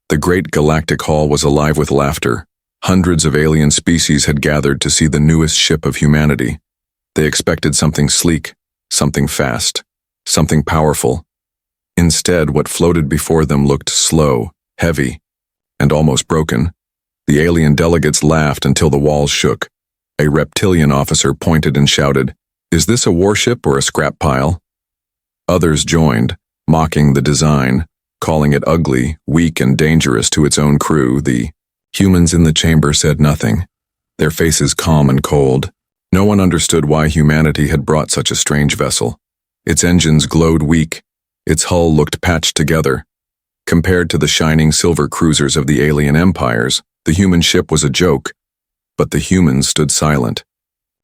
The great galactic hall was alive with laughter. Hundreds of alien species had gathered to see the newest ship of humanity. They expected something sleek, something fast, something powerful. Instead, what floated before them looked slow, heavy, and almost broken. The alien delegates laughed until the walls shook. A reptilian officer pointed and shouted, "Is this a warship or a scrap pile?" Others joined, mocking the design, calling it ugly, weak, and dangerous to its own crew. The humans in the chamber said nothing, their faces calm and cold. No one understood why humanity had brought such a strange vessel. Its engines glowed weak, its hull looked patched together. Compared to the shining silver cruisers of the alien empires, the human ship was a joke, but the humans stood silent.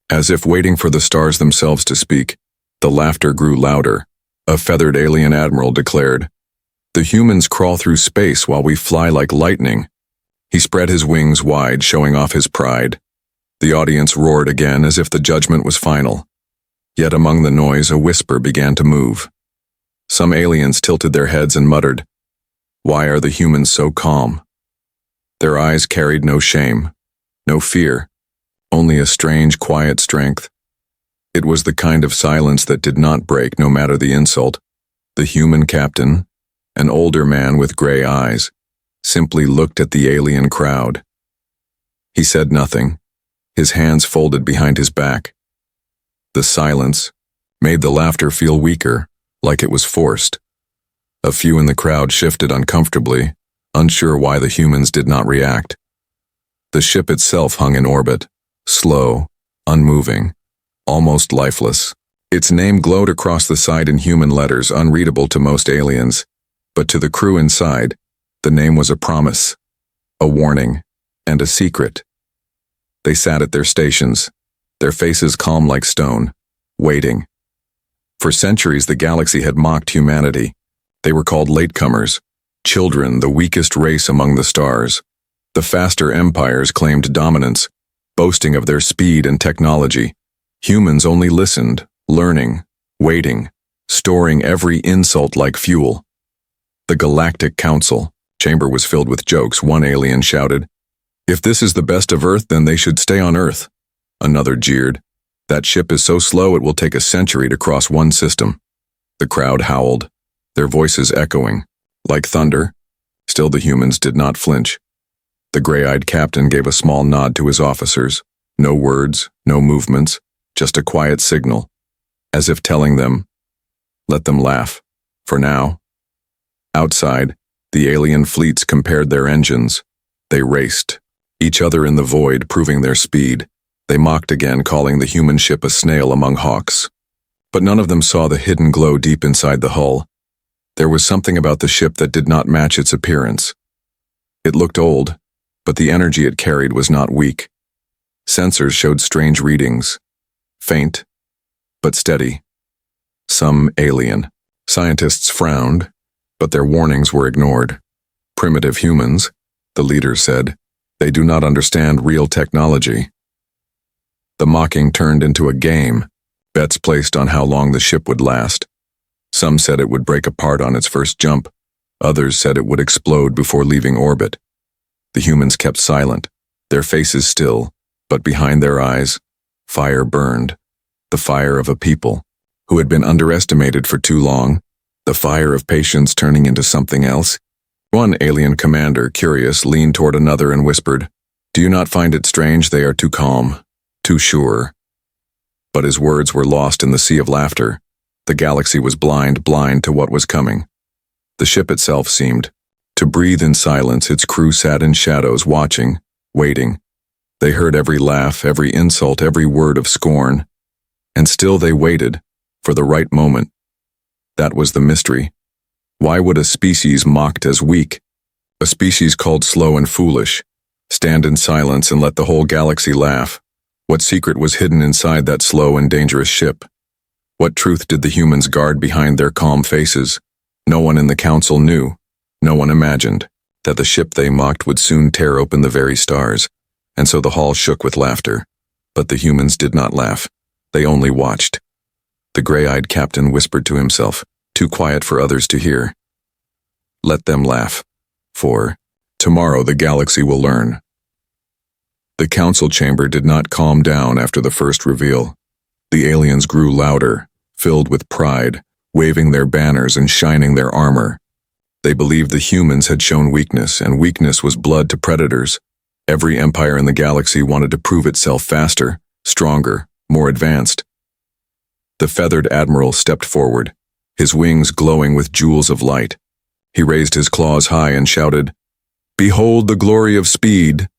As if waiting for the stars themselves to speak, the laughter grew louder. A feathered alien admiral declared, "The humans crawl through space while we fly like lightning." He spread his wings wide, showing off his pride. The audience roared again as if the judgment was final. Yet among the noise, a whisper began to move. Some aliens tilted their heads and muttered, "Why are the humans so calm?" Their eyes carried no shame, no fear, only a strange, quiet strength. It was the kind of silence that did not break no matter the insult. The human captain, an older man with gray eyes, simply looked at the alien crowd. He said nothing, his hands folded behind his back. The silence made the laughter feel weaker, like it was forced. A few in the crowd shifted uncomfortably, unsure why the humans did not react. The ship itself hung in orbit, slow, unmoving, almost lifeless. Its name glowed across the side in human letters unreadable to most aliens, but to the crew inside, the name was a promise, a warning, and a secret. They sat at their stations, their faces calm like stone, waiting. For centuries the galaxy had mocked humanity. They were called latecomers, children, the weakest race among the stars. The faster empires claimed dominance, boasting of their speed and technology. Humans only listened, learning, waiting, storing every insult like fuel. The Galactic Council chamber was filled with jokes. One alien shouted, "If this is the best of Earth, then they should stay on Earth." Another jeered, "That ship is so slow it will take a century to cross one system." The crowd howled, their voices echoing, like thunder. Still the humans did not flinch. The gray-eyed captain gave a small nod to his officers. No words, no movements, just a quiet signal, as if telling them, "Let them laugh, for now." Outside, the alien fleets compared their engines. They raced, each other in the void, proving their speed. They mocked again, calling the human ship a snail among hawks. But none of them saw the hidden glow deep inside the hull. There was something about the ship that did not match its appearance. It looked old, but the energy it carried was not weak. Sensors showed strange readings, faint, but steady. Some alien. Scientists frowned, but their warnings were ignored. "Primitive humans," the leader said. "They do not understand real technology." The mocking turned into a game, bets placed on how long the ship would last. Some said it would break apart on its first jump. Others said it would explode before leaving orbit. The humans kept silent, their faces still, but behind their eyes, fire burned. The fire of a people who had been underestimated for too long, the fire of patience turning into something else. One alien commander, curious, leaned toward another and whispered, "Do you not find it strange they are too calm, too sure?" But his words were lost in the sea of laughter. The galaxy was blind to what was coming. The ship itself seemed to breathe in silence. Its crew sat in shadows, watching, waiting. They heard every laugh, every insult, every word of scorn. And still they waited, for the right moment. That was the mystery. Why would a species mocked as weak, a species called slow and foolish, stand in silence and let the whole galaxy laugh? What secret was hidden inside that slow and dangerous ship? What truth did the humans guard behind their calm faces? No one in the council knew. No one imagined that the ship they mocked would soon tear open the very stars, and so the hall shook with laughter. But the humans did not laugh. They only watched. The gray-eyed captain whispered to himself, too quiet for others to hear, "Let them laugh, for Tomorrow the galaxy will learn. The council chamber did not calm down after the first reveal. The aliens grew louder, filled with pride, waving their banners and shining their armor. They believed the humans had shown weakness, and weakness was blood to predators. Every empire in the galaxy wanted to prove itself faster, stronger, more advanced. The feathered admiral stepped forward, his wings glowing with jewels of light. He raised his claws high and shouted, "Behold the glory of speed!"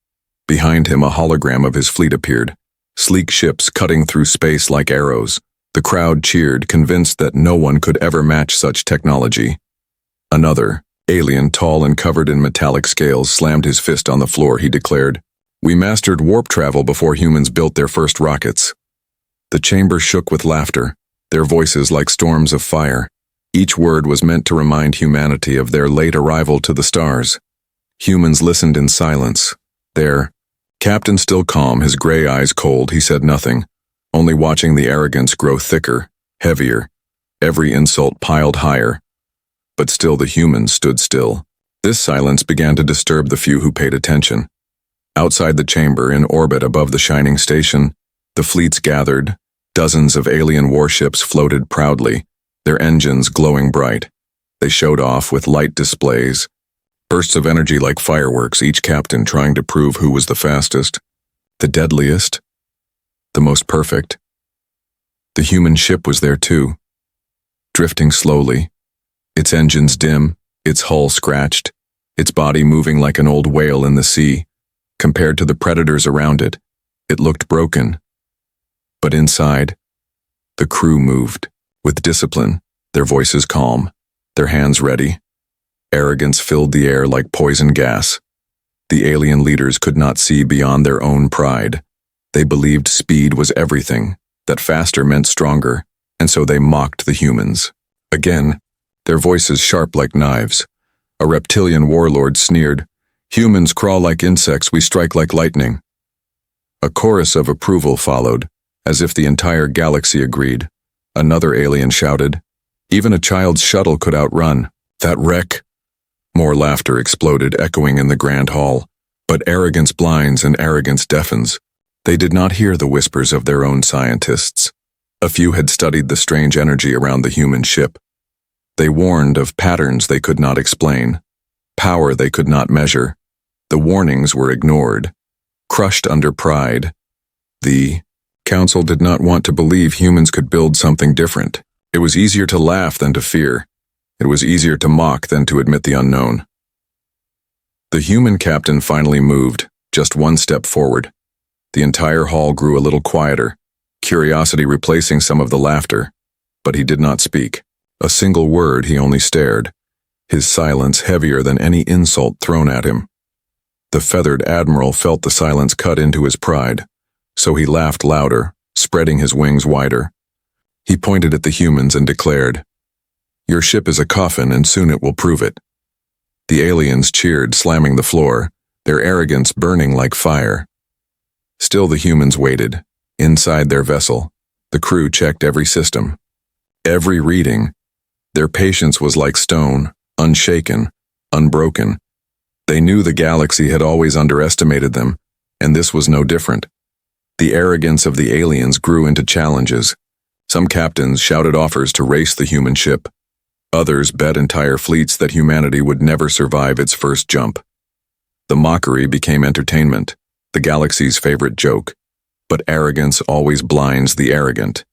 Behind him, a hologram of his fleet appeared, sleek ships cutting through space like arrows. The crowd cheered, convinced that no one could ever match such technology. Another, alien, tall and covered in metallic scales, slammed his fist on the floor. He declared, "We mastered warp travel before humans built their first rockets." The chamber shook with laughter, their voices like storms of fire. Each word was meant to remind humanity of their late arrival to the stars. Humans listened in silence. Their captain still calm, his gray eyes cold, he said nothing, only watching the arrogance grow thicker, heavier, every insult piled higher. But still the humans stood still. This silence began to disturb the few who paid attention. Outside the chamber, in orbit above the shining station, the fleets gathered. Dozens of alien warships floated proudly, their engines glowing bright. They showed off with light displays, bursts of energy like fireworks, each captain trying to prove who was the fastest, the deadliest, the most perfect. The human ship was there too, drifting slowly, its engines dim, its hull scratched, its body moving like an old whale in the sea. Compared to the predators around it, it looked broken. But inside, the crew moved, with discipline, their voices calm, their hands ready. Arrogance filled the air like poison gas. The alien leaders could not see beyond their own pride. They believed speed was everything, that faster meant stronger, and so they mocked the humans. Again, their voices sharp like knives. A reptilian warlord sneered, "Humans crawl like insects, we strike like lightning." A chorus of approval followed, as if the entire galaxy agreed. Another alien shouted, "Even a child's shuttle could outrun that wreck." More laughter exploded, echoing in the grand hall. But arrogance blinds and arrogance deafens. They did not hear the whispers of their own scientists. A few had studied the strange energy around the human ship. They warned of patterns they could not explain, power they could not measure. The warnings were ignored, crushed under pride. The council did not want to believe humans could build something different. It was easier to laugh than to fear. It was easier to mock than to admit the unknown. The human captain finally moved, just one step forward. The entire hall grew a little quieter, curiosity replacing some of the laughter. But he did not speak. A single word, he only stared, his silence heavier than any insult thrown at him. The feathered admiral felt the silence cut into his pride, so he laughed louder, spreading his wings wider. He pointed at the humans and declared, "Your ship is a coffin, and soon it will prove it." The aliens cheered, slamming the floor, their arrogance burning like fire. Still the humans waited. Inside their vessel, the crew checked every system, every reading. Their patience was like stone, unshaken, unbroken. They knew the galaxy had always underestimated them, and this was no different. The arrogance of the aliens grew into challenges. Some captains shouted offers to race the human ship. Others bet entire fleets that humanity would never survive its first jump. The mockery became entertainment, the galaxy's favorite joke. But arrogance always blinds the arrogant.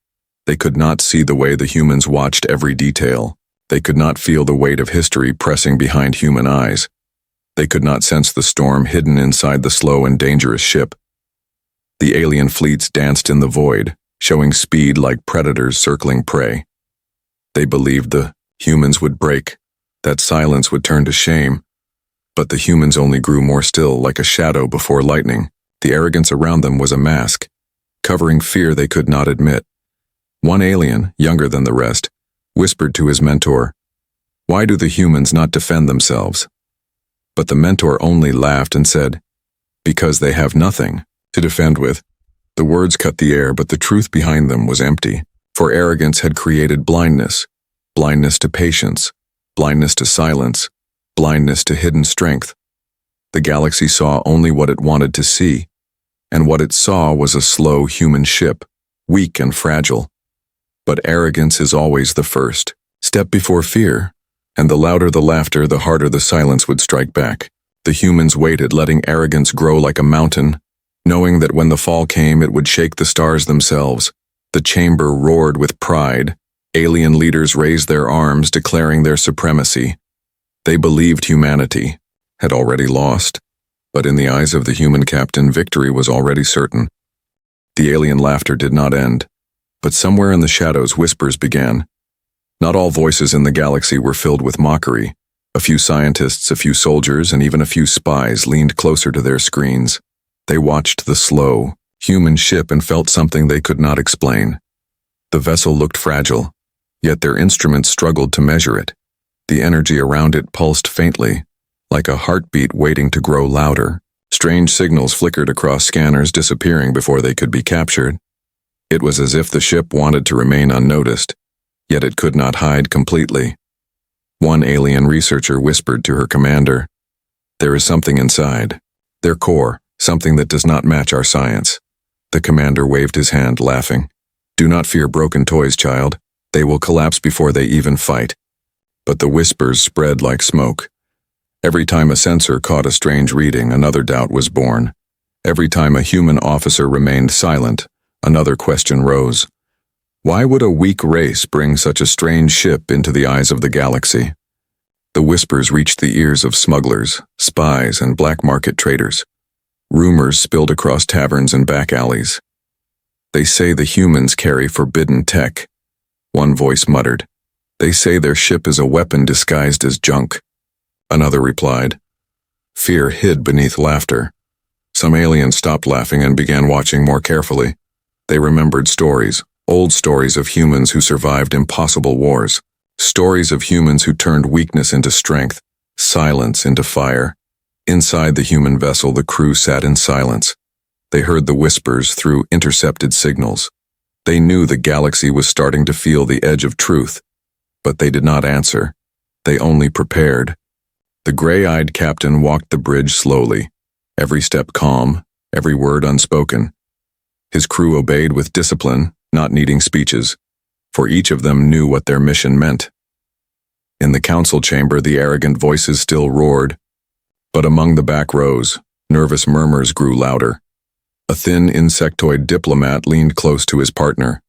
They could not see the way the humans watched every detail. They could not feel the weight of history pressing behind human eyes. They could not sense the storm hidden inside the slow and dangerous ship. The alien fleets danced in the void, showing speed like predators circling prey. They believed the humans would break, that silence would turn to shame. But the humans only grew more still, like a shadow before lightning. The arrogance around them was a mask, covering fear they could not admit. One alien, younger than the rest, whispered to his mentor, "Why do the humans not defend themselves?" But the mentor only laughed and said, "Because they have nothing to defend with." The words cut the air, but the truth behind them was empty. For arrogance had created blindness, blindness to patience, blindness to silence, blindness to hidden strength. The galaxy saw only what it wanted to see, and what it saw was a slow human ship, weak and fragile. But arrogance is always the first step before fear, and the louder the laughter, the harder the silence would strike back. The humans waited, letting arrogance grow like a mountain, knowing that when the fall came it would shake the stars themselves. The chamber roared with pride. Alien leaders raised their arms, declaring their supremacy. They believed humanity had already lost, but in the eyes of the human captain, victory was already certain. The alien laughter did not end, but somewhere in the shadows whispers began. Not all voices in the galaxy were filled with mockery. A few scientists, a few soldiers, and even a few spies leaned closer to their screens. They watched the slow, human ship and felt something they could not explain. The vessel looked fragile, yet their instruments struggled to measure it. The energy around it pulsed faintly, like a heartbeat waiting to grow louder. Strange signals flickered across scanners, disappearing before they could be captured. It was as if the ship wanted to remain unnoticed, yet it could not hide completely. One alien researcher whispered to her commander, "There is something inside. Their core, something that does not match our science." The commander waved his hand, laughing. "Do not fear broken toys, child. They will collapse before they even fight." But the whispers spread like smoke. Every time a sensor caught a strange reading, another doubt was born. Every time a human officer remained silent, another question rose. Why would a weak race bring such a strange ship into the eyes of the galaxy? The whispers reached the ears of smugglers, spies, and black market traders. Rumors spilled across taverns and back alleys. "They say the humans carry forbidden tech," one voice muttered. "They say their ship is a weapon disguised as junk." Another replied. Fear hid beneath laughter. Some aliens stopped laughing and began watching more carefully. They remembered stories, old stories of humans who survived impossible wars. Stories of humans who turned weakness into strength, silence into fire. Inside the human vessel, the crew sat in silence. They heard the whispers through intercepted signals. They knew the galaxy was starting to feel the edge of truth, but they did not answer. They only prepared. The gray-eyed captain walked the bridge slowly, every step calm, every word unspoken. His crew obeyed with discipline, not needing speeches, for each of them knew what their mission meant. In the council chamber, the arrogant voices still roared, but among the back rows, nervous murmurs grew louder. A thin insectoid diplomat leaned close to his partner.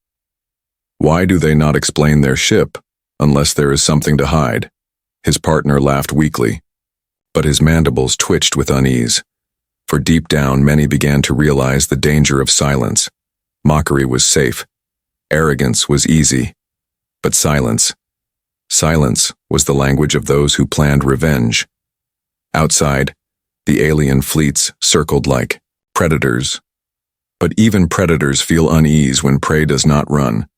"Why do they not explain their ship, unless there is something to hide?" His partner laughed weakly, but his mandibles twitched with unease. For deep down, many began to realize the danger of silence. Mockery was safe. Arrogance was easy. But silence was the language of those who planned revenge. Outside, the alien fleets circled like predators. But even predators feel unease when prey does not run.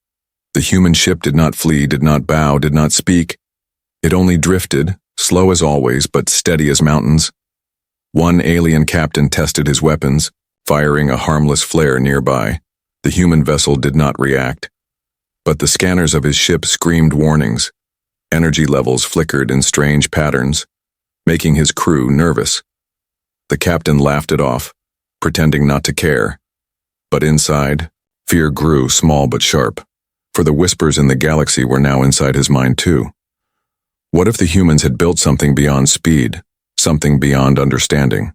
The human ship did not flee, did not bow, did not speak. It only drifted, slow as always, but steady as mountains. One alien captain tested his weapons, firing a harmless flare nearby. The human vessel did not react, but the scanners of his ship screamed warnings. Energy levels flickered in strange patterns, making his crew nervous. The captain laughed it off, pretending not to care. But inside, fear grew, small but sharp, for the whispers in the galaxy were now inside his mind too. What if the humans had built something beyond speed, something beyond understanding?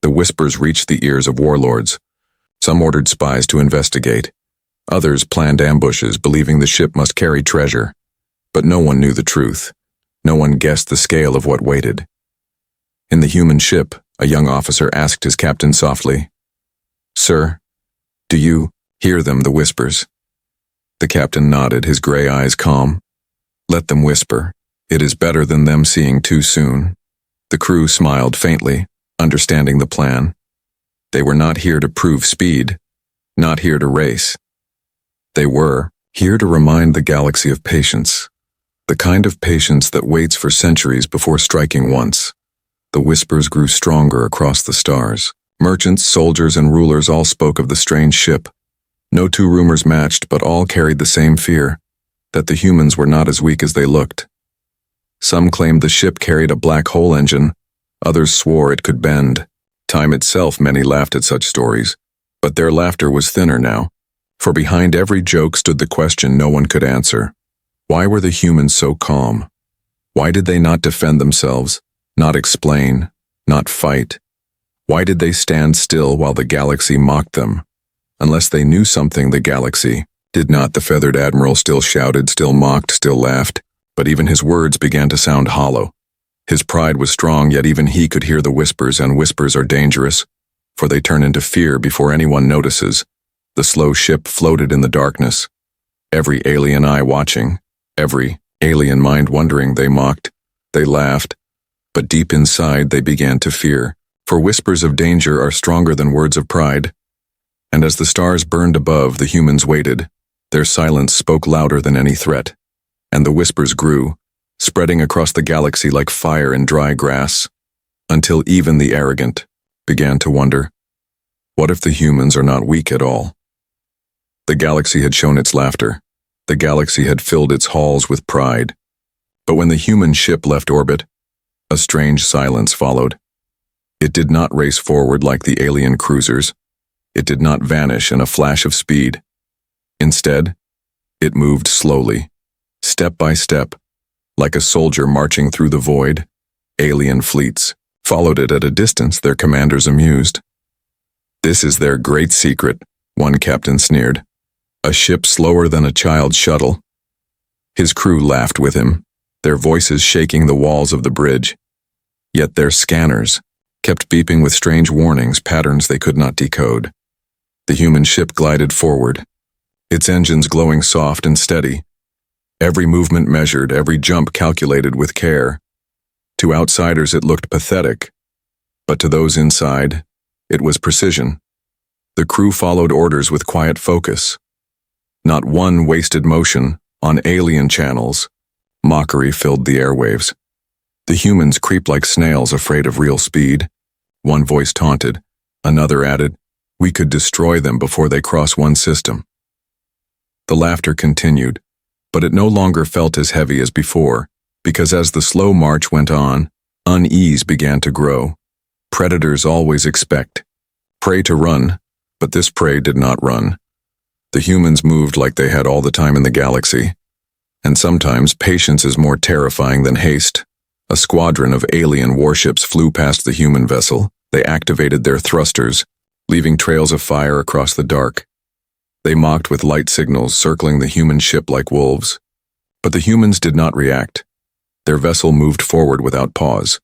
The whispers reached the ears of warlords. Some ordered spies to investigate. Others planned ambushes, believing the ship must carry treasure. But no one knew the truth. No one guessed the scale of what waited. In the human ship, a young officer asked his captain softly, "Sir, do you hear them, the whispers?" The captain nodded, his gray eyes calm. "Let them whisper. It is better than them seeing too soon." The crew smiled faintly, understanding the plan. They were not here to prove speed, not here to race. They were here to remind the galaxy of patience, the kind of patience that waits for centuries before striking once. The whispers grew stronger across the stars. Merchants, soldiers, and rulers all spoke of the strange ship. No two rumors matched, but all carried the same fear, that the humans were not as weak as they looked. Some claimed the ship carried a black hole engine, Others swore it could bend. Time itself, many laughed at such stories. But their laughter was thinner now, for behind every joke stood the question no one could answer. Why were the humans so calm? Why did they not defend themselves, not explain, not fight? Why did they stand still while the galaxy mocked them? Unless they knew something, the galaxy did not. The feathered admiral still shouted, still mocked, still laughed, but even his words began to sound hollow. His pride was strong, yet even he could hear the whispers, and whispers are dangerous, for they turn into fear before anyone notices. The slow ship floated in the darkness. Every alien eye watching, every alien mind wondering. They mocked, they laughed, but deep inside they began to fear, for whispers of danger are stronger than words of pride. And as the stars burned above, the humans waited. Their silence spoke louder than any threat, and the whispers grew, spreading across the galaxy like fire in dry grass, until even the arrogant began to wonder, what if the humans are not weak at all? The galaxy had shown its laughter. The galaxy had filled its halls with pride. But when the human ship left orbit, a strange silence followed. It did not race forward like the alien cruisers. It did not vanish in a flash of speed. Instead, it moved slowly, step by step, like a soldier marching through the void. Alien fleets followed it at a distance, their commanders amused. "This is their great secret," one captain sneered. "A ship slower than a child's shuttle." His crew laughed with him, their voices shaking the walls of the bridge. Yet their scanners kept beeping with strange warnings, patterns they could not decode. The human ship glided forward, its engines glowing soft and steady. Every movement measured, every jump calculated with care. To outsiders it looked pathetic, but to those inside, it was precision. The crew followed orders with quiet focus. Not one wasted motion on alien channels. Mockery filled the airwaves. The humans creeped like snails, afraid of real speed. One voice taunted, another added, "We could destroy them before they cross one system." The laughter continued, but it no longer felt as heavy as before, because as the slow march went on, unease began to grow. Predators always expect prey to run, but this prey did not run. The humans moved like they had all the time in the galaxy. And sometimes patience is more terrifying than haste. A squadron of alien warships flew past the human vessel. They activated their thrusters, leaving trails of fire across the dark. They mocked with light signals, circling the human ship like wolves. But the humans did not react. Their vessel moved forward without pause.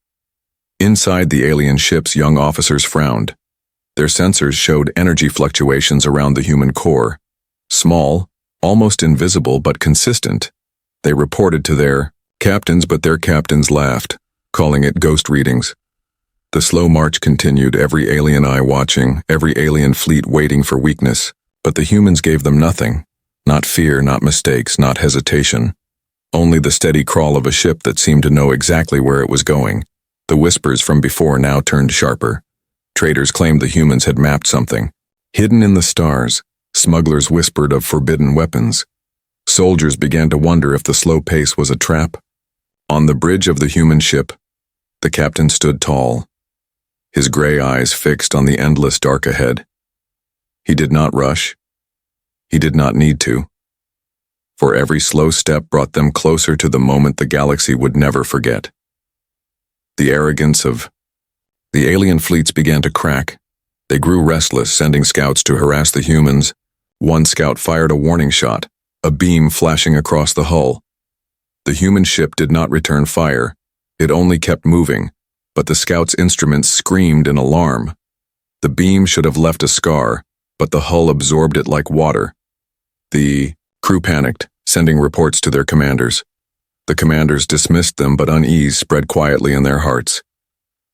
Inside the alien ships, young officers frowned. Their sensors showed energy fluctuations around the human core. Small, almost invisible, but consistent. They reported to their captains, but their captains laughed, calling it ghost readings. The slow march continued, every alien eye watching, every alien fleet waiting for weakness. But the humans gave them nothing. Not fear, not mistakes, not hesitation. Only the steady crawl of a ship that seemed to know exactly where it was going. The whispers from before now turned sharper. Traders claimed the humans had mapped something. Hidden in the stars, smugglers whispered of forbidden weapons. Soldiers began to wonder if the slow pace was a trap. On the bridge of the human ship, the captain stood tall, his gray eyes fixed on the endless dark ahead. He did not rush. He did not need to. For every slow step brought them closer to the moment the galaxy would never forget. The arrogance of the alien fleets began to crack. They grew restless, sending scouts to harass the humans. One scout fired a warning shot, a beam flashing across the hull. The human ship did not return fire. It only kept moving, but the scout's instruments screamed in alarm. The beam should have left a scar, but the hull absorbed it like water. The crew panicked, sending reports to their commanders. The commanders dismissed them, but unease spread quietly in their hearts.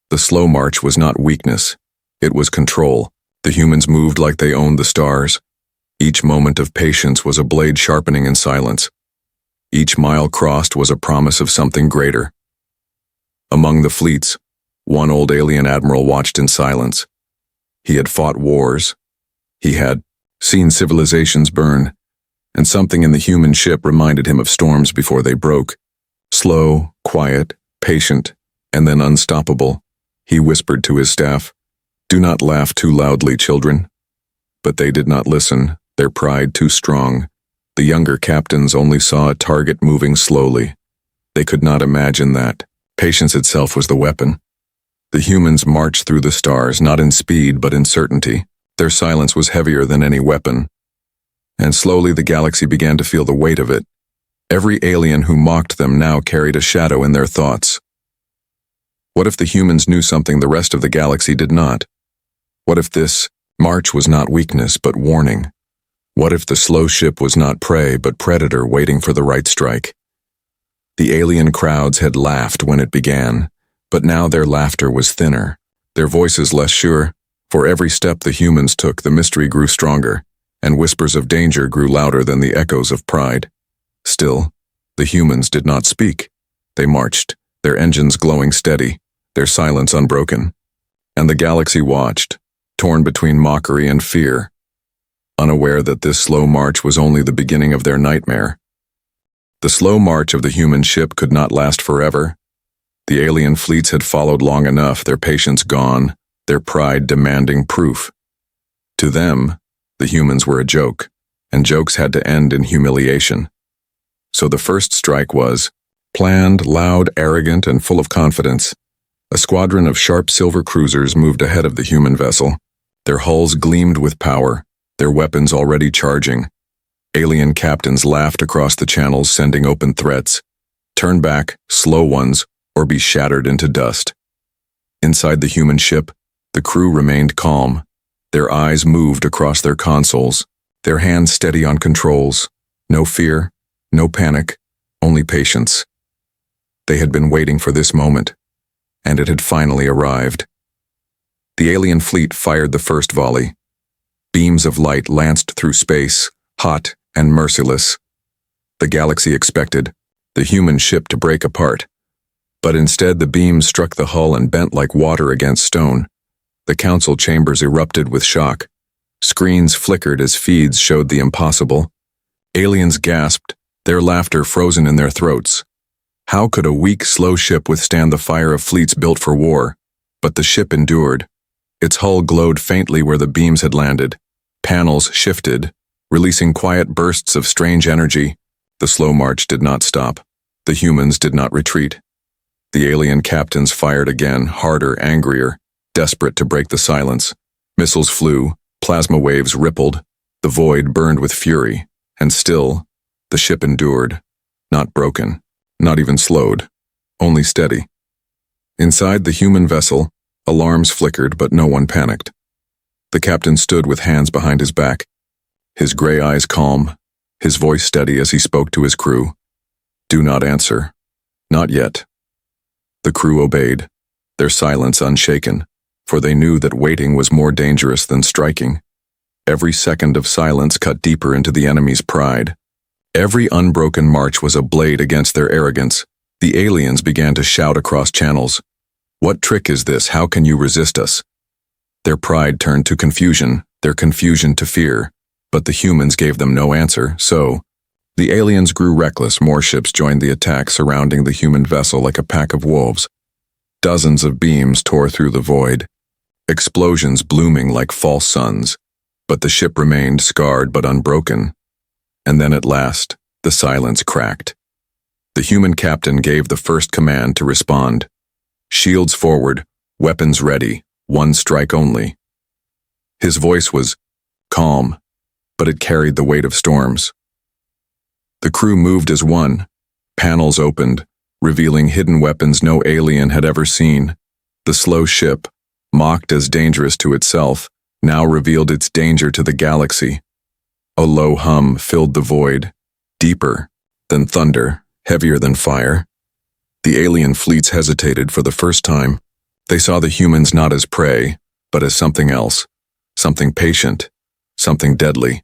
The slow march was not weakness. It was control. The humans moved like they owned the stars. Each moment of patience was a blade sharpening in silence. Each mile crossed was a promise of something greater. Among the fleets, one old alien admiral watched in silence. He had fought wars. He had seen civilizations burn, and something in the human ship reminded him of storms before they broke. Slow, quiet, patient, and then unstoppable. He whispered to his staff, "Do not laugh too loudly, children." But they did not listen, their pride too strong. The younger captains only saw a target moving slowly. They could not imagine that patience itself was the weapon. The humans marched through the stars, not in speed but in certainty. Their silence was heavier than any weapon. And slowly the galaxy began to feel the weight of it. Every alien who mocked them now carried a shadow in their thoughts. What if the humans knew something the rest of the galaxy did not? What if this march was not weakness but warning? What if the slow ship was not prey but predator waiting for the right strike? The alien crowds had laughed when it began, but now their laughter was thinner, their voices less sure. For every step the humans took, the mystery grew stronger, and whispers of danger grew louder than the echoes of pride. Still, the humans did not speak. They marched, their engines glowing steady, their silence unbroken. And the galaxy watched, torn between mockery and fear, unaware that this slow march was only the beginning of their nightmare. The slow march of the human ship could not last forever. The alien fleets had followed long enough, their patience gone, their pride demanding proof. To them, the humans were a joke, and jokes had to end in humiliation. So the first strike was planned, loud, arrogant, and full of confidence. A squadron of sharp silver cruisers moved ahead of the human vessel. Their hulls gleamed with power, their weapons already charging. Alien captains laughed across the channels, sending open threats. Turn back, slow ones, or be shattered into dust. Inside the human ship, the crew remained calm. Their eyes moved across their consoles, their hands steady on controls. No fear, no panic, only patience. They had been waiting for this moment, and it had finally arrived. The alien fleet fired the first volley. Beams of light lanced through space, hot and merciless. The galaxy expected the human ship to break apart, but instead the beams struck the hull and bent like water against stone. The council chambers erupted with shock. Screens flickered as feeds showed the impossible. Aliens gasped, their laughter frozen in their throats. How could a weak, slow ship withstand the fire of fleets built for war? But the ship endured. Its hull glowed faintly where the beams had landed. Panels shifted, releasing quiet bursts of strange energy. The slow march did not stop. The humans did not retreat. The alien captains fired again, harder, angrier, desperate to break the silence. Missiles flew, plasma waves rippled, the void burned with fury, and still, the ship endured, not broken, not even slowed, only steady. Inside the human vessel, alarms flickered, but no one panicked. The captain stood with hands behind his back, his gray eyes calm, his voice steady as he spoke to his crew. "Do not answer. Not yet." The crew obeyed, their silence unshaken, for they knew that waiting was more dangerous than striking. Every second of silence cut deeper into the enemy's pride. Every unbroken march was a blade against their arrogance. The aliens began to shout across channels. "What trick is this? How can you resist us?" Their pride turned to confusion, their confusion to fear, but the humans gave them no answer, so the aliens grew reckless. More ships joined the attack, surrounding the human vessel like a pack of wolves. Dozens of beams tore through the void, explosions blooming like false suns, but the ship remained scarred but unbroken. And then at last, the silence cracked. The human captain gave the first command to respond. Shields forward, weapons ready, one strike only. His voice was calm, but it carried the weight of storms. The crew moved as one. Panels opened, revealing hidden weapons no alien had ever seen. The slow ship, mocked as dangerous to itself, now revealed its danger to the galaxy. A low hum filled the void, deeper than thunder, heavier than fire. The alien fleets hesitated for the first time. They saw the humans not as prey, but as something else, something patient, something deadly.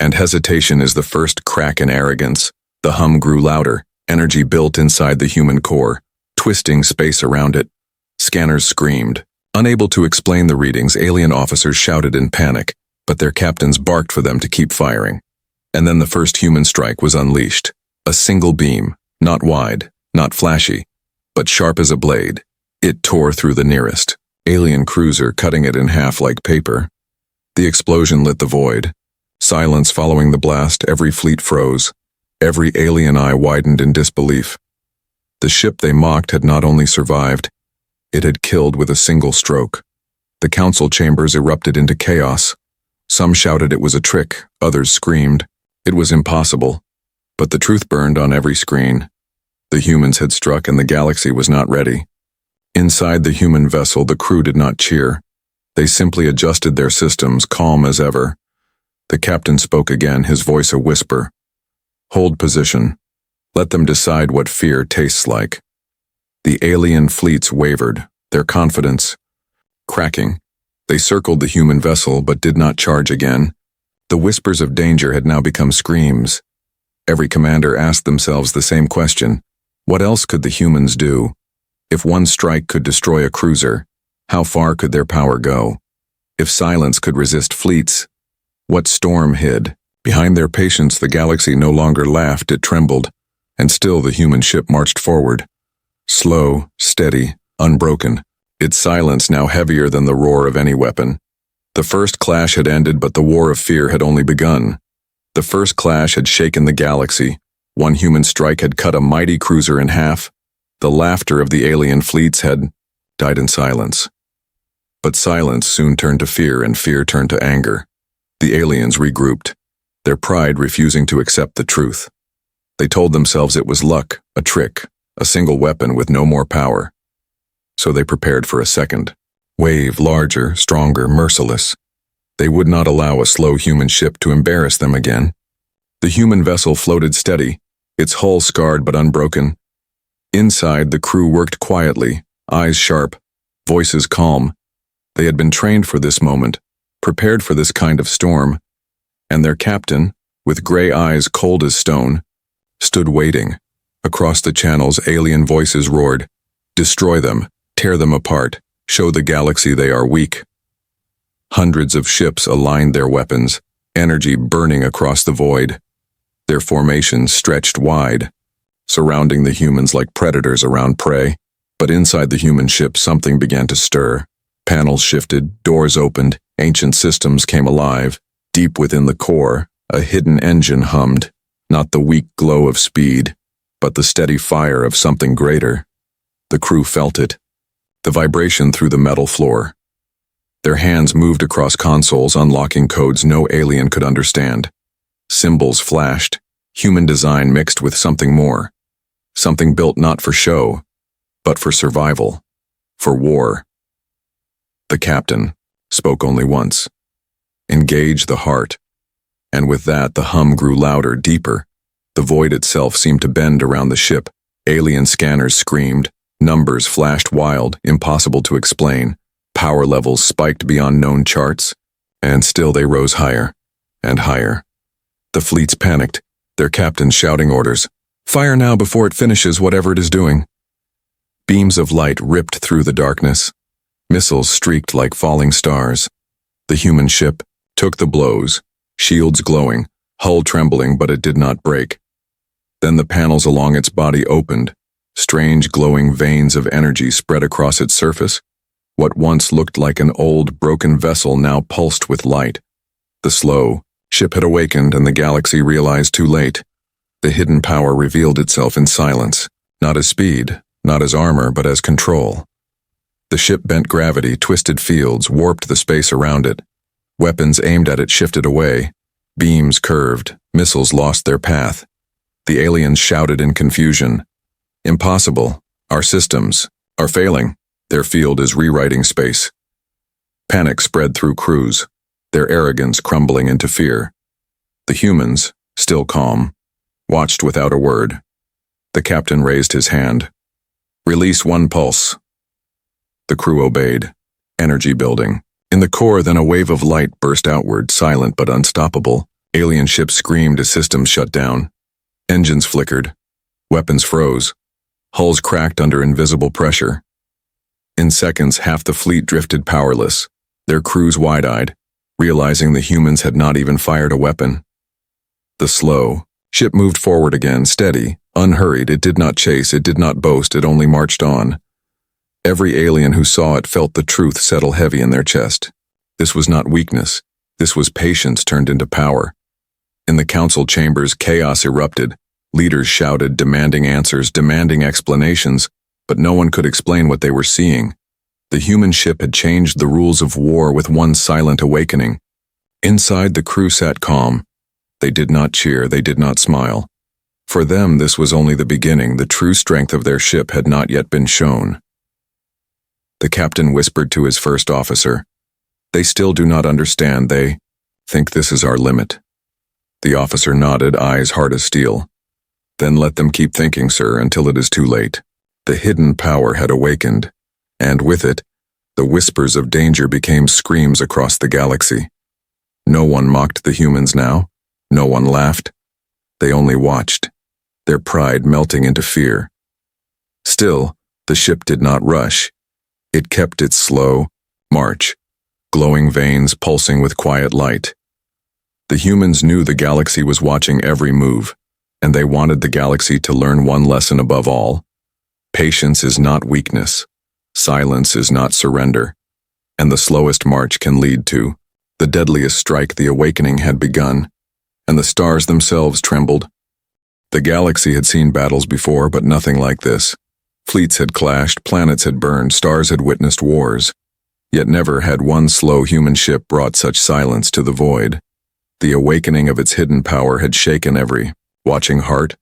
And hesitation is the first crack in arrogance. The hum grew louder, energy built inside the human core, twisting space around it. Scanners screamed. Unable to explain the readings, alien officers shouted in panic, but their captains barked for them to keep firing. And then the first human strike was unleashed. A single beam, not wide, not flashy, but sharp as a blade. It tore through the nearest alien cruiser, cutting it in half like paper. The explosion lit the void. Silence following the blast, every fleet froze. Every alien eye widened in disbelief. The ship they mocked had not only survived, it had killed with a single stroke. The council chambers erupted into chaos. Some shouted it was a trick, others screamed it was impossible. But the truth burned on every screen. The humans had struck and the galaxy was not ready. Inside the human vessel, the crew did not cheer. They simply adjusted their systems, calm as ever. The captain spoke again, his voice a whisper. Hold position. Let them decide what fear tastes like. The alien fleets wavered, their confidence cracking. They circled the human vessel but did not charge again. The whispers of danger had now become screams. Every commander asked themselves the same question. What else could the humans do? If one strike could destroy a cruiser, how far could their power go? If silence could resist fleets, what storm hid? Behind their patience, the galaxy no longer laughed, it trembled, and still the human ship marched forward. Slow, steady, unbroken, its silence now heavier than the roar of any weapon. The first clash had ended, but the war of fear had only begun. The first clash had shaken the galaxy. One human strike had cut a mighty cruiser in half. The laughter of the alien fleets had died in silence. But silence soon turned to fear, and fear turned to anger. The aliens regrouped, their pride refusing to accept the truth. They told themselves it was luck, a trick, a single weapon with no more power. So they prepared for a second wave, larger, stronger, merciless. They would not allow a slow human ship to embarrass them again. The human vessel floated steady, its hull scarred but unbroken. Inside, the crew worked quietly, eyes sharp, voices calm. They had been trained for this moment, prepared for this kind of storm, and their captain, with gray eyes cold as stone, stood waiting. Across the channels, alien voices roared, "Destroy them, tear them apart, show the galaxy they are weak." Hundreds of ships aligned their weapons, energy burning across the void. Their formations stretched wide, surrounding the humans like predators around prey. But inside the human ship, something began to stir. Panels shifted, doors opened, ancient systems came alive. Deep within the core, a hidden engine hummed, not the weak glow of speed, but the steady fire of something greater. The crew felt it, the vibration through the metal floor. Their hands moved across consoles, unlocking codes no alien could understand. Symbols flashed, human design mixed with something more. Something built not for show, but for survival, for war. The captain spoke only once. Engage the heart. And with that, the hum grew louder, deeper. The void itself seemed to bend around the ship. Alien scanners screamed. Numbers flashed wild, impossible to explain. Power levels spiked beyond known charts. And still they rose higher and higher. The fleets panicked, their captains shouting orders. Fire now before it finishes whatever it is doing. Beams of light ripped through the darkness. Missiles streaked like falling stars. The human ship took the blows, shields glowing, hull trembling, but it did not break. Then the panels along its body opened. Strange glowing veins of energy spread across its surface. What once looked like an old, broken vessel now pulsed with light. The slow ship had awakened, and the galaxy realized too late. The hidden power revealed itself in silence, not as speed, not as armor, but as control. The ship bent gravity, twisted fields, warped the space around it. Weapons aimed at it shifted away. Beams curved, missiles lost their path. The aliens shouted in confusion. Impossible. Our systems are failing. Their field is rewriting space. Panic spread through crews, their arrogance crumbling into fear. The humans, still calm, watched without a word. The captain raised his hand. Release one pulse. The crew obeyed, energy building. In the core, then a wave of light burst outward, silent but unstoppable. Alien ships screamed as systems shut down. Engines flickered. Weapons froze. Hulls cracked under invisible pressure. In seconds, half the fleet drifted powerless, their crews wide-eyed, realizing the humans had not even fired a weapon. The slow ship moved forward again, steady, unhurried. It did not chase, it did not boast, it only marched on. Every alien who saw it felt the truth settle heavy in their chest. This was not weakness. This was patience turned into power. In the council chambers, chaos erupted. Leaders shouted, demanding answers, demanding explanations, but no one could explain what they were seeing. The human ship had changed the rules of war with one silent awakening. Inside, the crew sat calm. They did not cheer, they did not smile. For them, this was only the beginning. The true strength of their ship had not yet been shown. The captain whispered to his first officer, "They still do not understand. They think this is our limit." The officer nodded, eyes hard as steel. "Then let them keep thinking, sir, until it is too late." The hidden power had awakened, and with it, the whispers of danger became screams across the galaxy. No one mocked the humans now. No one laughed. They only watched, their pride melting into fear. Still, the ship did not rush. It kept its slow march, glowing veins pulsing with quiet light. The humans knew the galaxy was watching every move, and they wanted the galaxy to learn one lesson above all. Patience is not weakness. Silence is not surrender. And the slowest march can lead to the deadliest strike. The awakening had begun, and the stars themselves trembled. The galaxy had seen battles before, but nothing like this. Fleets had clashed, planets had burned, stars had witnessed wars. Yet never had one slow human ship brought such silence to the void. The awakening of its hidden power had shaken every watching heart.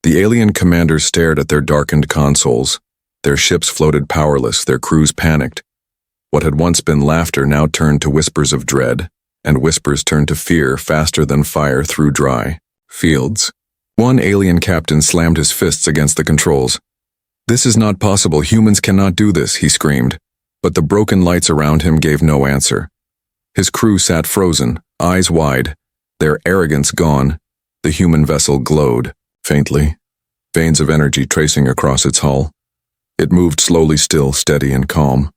The alien commanders stared at their darkened consoles. Their ships floated powerless, their crews panicked. What had once been laughter now turned to whispers of dread, and whispers turned to fear faster than fire through dry fields. One alien captain slammed his fists against the controls. "This is not possible. Humans cannot do this," he screamed. But the broken lights around him gave no answer. His crew sat frozen, eyes wide, their arrogance gone. The human vessel glowed, faintly, veins of energy tracing across its hull. It moved slowly, still, steady and calm.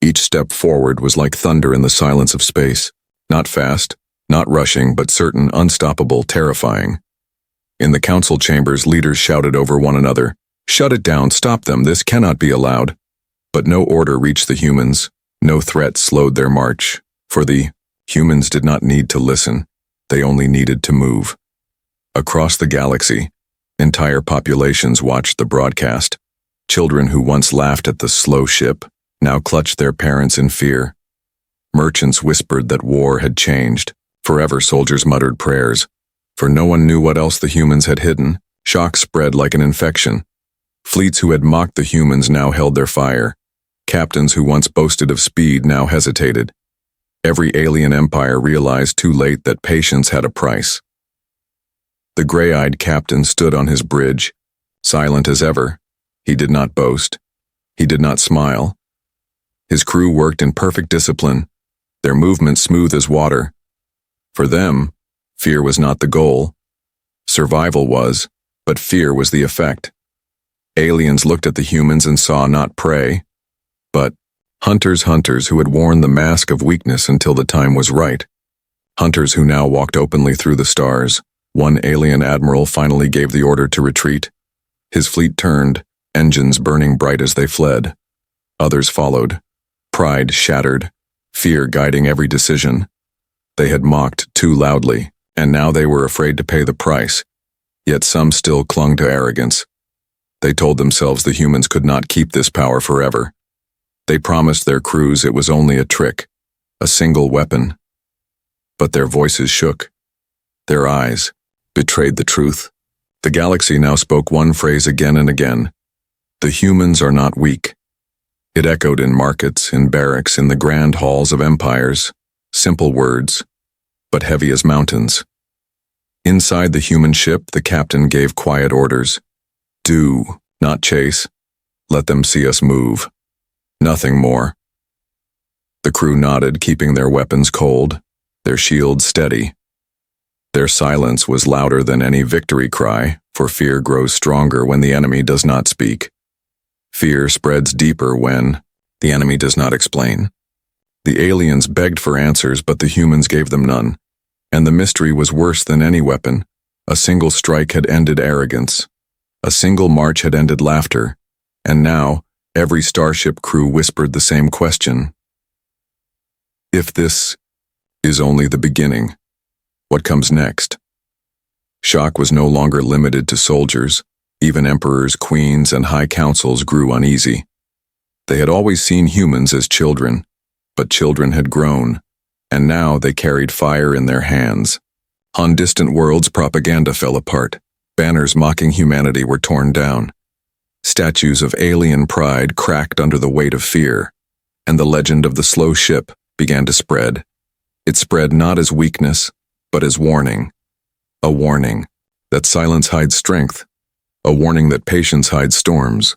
Each step forward was like thunder in the silence of space. Not fast, not rushing, but certain, unstoppable, terrifying. In the council chambers, leaders shouted over one another, "Shut it down, stop them, this cannot be allowed." But no order reached the humans, no threat slowed their march, for the humans did not need to listen, they only needed to move. Across the galaxy, entire populations watched the broadcast. Children who once laughed at the slow ship now clutched their parents in fear. Merchants whispered that war had changed. Forever soldiers muttered prayers, for no one knew what else the humans had hidden. Shock spread like an infection. Fleets who had mocked the humans now held their fire. Captains who once boasted of speed now hesitated. Every alien empire realized too late that patience had a price. The gray-eyed captain stood on his bridge, silent as ever. He did not boast. He did not smile. His crew worked in perfect discipline, their movements smooth as water. For them, fear was not the goal. Survival was, but fear was the effect. Aliens looked at the humans and saw not prey, but hunters who had worn the mask of weakness until the time was right. Hunters who now walked openly through the stars. One alien admiral finally gave the order to retreat. His fleet turned, engines burning bright as they fled. Others followed, pride shattered, fear guiding every decision. They had mocked too loudly, and now they were afraid to pay the price. Yet some still clung to arrogance. They told themselves the humans could not keep this power forever. They promised their crews it was only a trick, a single weapon. But their voices shook. Their eyes betrayed the truth. The galaxy now spoke one phrase again and again. The humans are not weak. It echoed in markets, in barracks, in the grand halls of empires. Simple words, but heavy as mountains. Inside the human ship, the captain gave quiet orders. Do not chase. Let them see us move. Nothing more. The crew nodded, keeping their weapons cold, their shields steady. Their silence was louder than any victory cry, for fear grows stronger when the enemy does not speak. Fear spreads deeper when the enemy does not explain. The aliens begged for answers, but the humans gave them none. And the mystery was worse than any weapon. A single strike had ended arrogance. A single march had ended laughter. And now, Every starship crew whispered the same question. If this is only the beginning, what comes next? Shock was no longer limited to soldiers. Even emperors, queens, and high councils grew uneasy. They had always seen humans as children, but children had grown, and now they carried fire in their hands. On distant worlds, propaganda fell apart. Banners mocking humanity were torn down. Statues of alien pride cracked under the weight of fear, and the legend of the slow ship began to spread. It spread not as weakness, but as warning. A warning that silence hides strength. A warning that patience hides storms.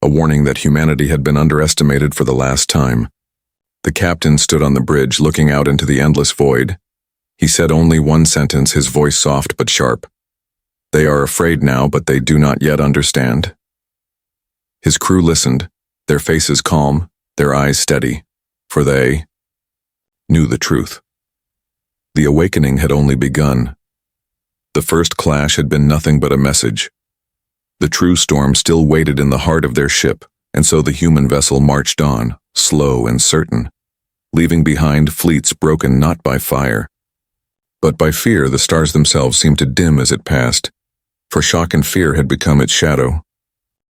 A warning that humanity had been underestimated for the last time. The captain stood on the bridge looking out into the endless void. He said only one sentence, his voice soft but sharp. They are afraid now, but they do not yet understand. His crew listened, their faces calm, their eyes steady, for they knew the truth. The awakening had only begun. The first clash had been nothing but a message. The true storm still waited in the heart of their ship, and so the human vessel marched on, slow and certain, leaving behind fleets broken not by fire, but by fear. The stars themselves seemed to dim as it passed, for shock and fear had become its shadow.